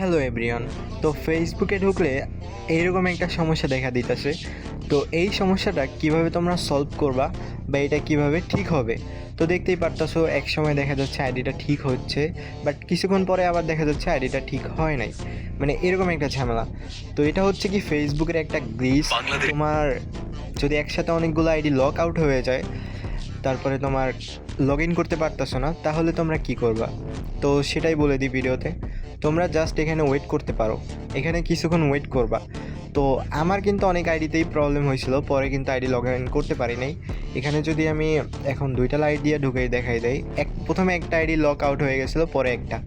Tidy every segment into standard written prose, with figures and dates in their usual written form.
Hello everyone. তো ফেসবুকে ঢুকলে এইরকম একটা সমস্যা দেখা দিতেছে। তো এই সমস্যাটা কিভাবে তোমরা সলভ করবা বা এটা কিভাবে ঠিক হবে? তো দেখতেই পারতাছো এক সময় দেখা যাচ্ছে আইডিটা ঠিক হচ্ছে, বাট কিছুক্ষণ পরে আবার দেখা যাচ্ছে আইডিটা ঠিক হয় নাই। মানে এরকম একটা ঝামেলা। তো এটা হচ্ছে কি ফেসবুকের একটা গ্লিচ। তোমার যদি একসাথে অনেকগুলো আইডি লক আউট হয়ে যায়, তারপরে তোমার লগ ইন করতে পারতেছো না, তাহলে তোমরা কি করবা? তো সেটাই বলে দিই ভিডিওতে। তোমরা জাস্ট এখানে ওয়েট করতে পারো, এখানে কিছুক্ষণ ওয়েট করবা। তো আমার কিন্তু অনেক আইডিতেই প্রবলেম হয়েছিল, পরে কিন্তু আইডি লগ ইন করতে পারি নাই। এখানে যদি আমি এখন দুইটা লাইট দিয়ে ঢুকে দেখাই দেয়, প্রথমে একটা আইডি লক আউট হয়ে গেছিলো, পরে একটা।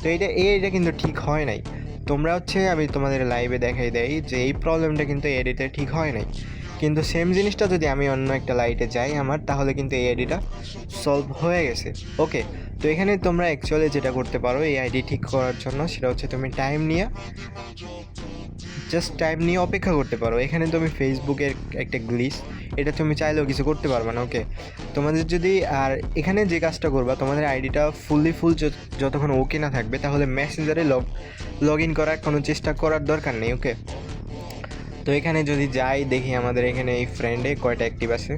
তো এইটা কিন্তু ঠিক হয় নাই। তোমরা হচ্ছে আমি তোমাদের লাইভে দেখাই দেয় যে এই প্রবলেমটা কিন্তু এই আইডিতে ঠিক হয় নাই। কিন্তু সেম জিনিসটা যদি আমি অন্য একটা লাইটে যাই আমার, তাহলে কিন্তু এই আইডিটা সলভ হয়ে গেছে। ওকে, তো এখানে তোমরা অ্যাকচুয়ালি যেটা করতে পারো এই আইডি ঠিক করার জন্য, সেটা হচ্ছে তুমি টাইম নিয়ে অপেক্ষা করতে পারো। এখানে তুমি ফেসবুকের একটা গ্লিচ, এটা তুমি চাইলেও কিছু করতে পারবে না। ওকে, তোমাদের যদি আর এখানে যে কাজটা করবা, তোমাদের আইডিটা ফুল যতক্ষণ ওকে না থাকবে, তাহলে মেসেঞ্জারে লগ ইন করার কোনো চেষ্টা করার দরকার নেই। ওকে, তো এখানে যদি যাই দেখি আমাদের এখানে এই ফ্রেন্ডে কয়টা অ্যাক্টিভ আছে।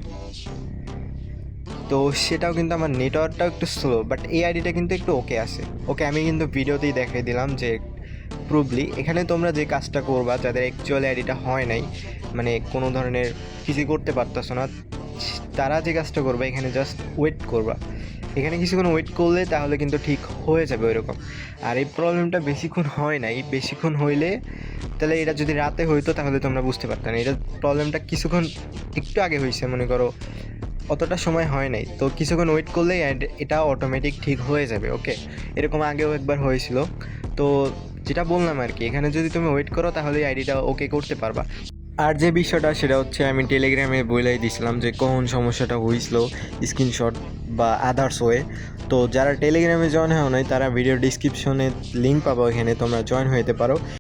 তো সেটাও কিন্তু আমার নেটওয়ার্কটাও একটু স্লো, বাট এই আইডিটা কিন্তু একটু ওকে আছে। ওকে, আমি কিন্তু ভিডিওতেই দেখিয়ে দিলাম যে প্রুভলি এখানে তোমরা যে কাজটা করবা, যাদের অ্যাকচুয়ালি আইডিটা হয় নাই, মানে কোনো ধরনের কিছু করতে পারতেছো না, তারা যে কাজটা করবে এখানে জাস্ট ওয়েট করবা। এখানে কিছুক্ষণ ওয়েট করলে তাহলে কিন্তু ঠিক হয়ে যাবে ওইরকম। আর এই প্রবলেমটা বেশিক্ষণ হয় নাই, বেশিক্ষণ হইলে তাহলে এটা যদি রাতে হইতো তাহলে তোমরা বুঝতে পারতে না। এটা প্রবলেমটা কিছুক্ষণ একটু আগে হয়েছে, মনে করো অতটা সময় হয় নাই। তো কিছুক্ষণ ওয়েট করলেই এটা অটোমেটিক ঠিক হয়ে যাবে। ওকে, এরকম আগেও একবার হয়েছিল। তো যেটা বললাম আর কি, এখানে যদি তুমি ওয়েট করো তাহলে আইডিটা ওকে করতে পারবা। আর যে বিষয়টা সেটা হচ্ছে আমি টেলিগ্রামে বলেই দিয়েছিলাম যে কখন সমস্যাটা হয়েছিল, স্ক্রিনশট বা আদার্স ওয়ে। তো যারা টেলিগ্রামে জয়েন হয় নাই তারা ভিডিও ডিসক্রিপশনে লিঙ্ক পাবো, এখানে তোমরা জয়েন হতে পারো।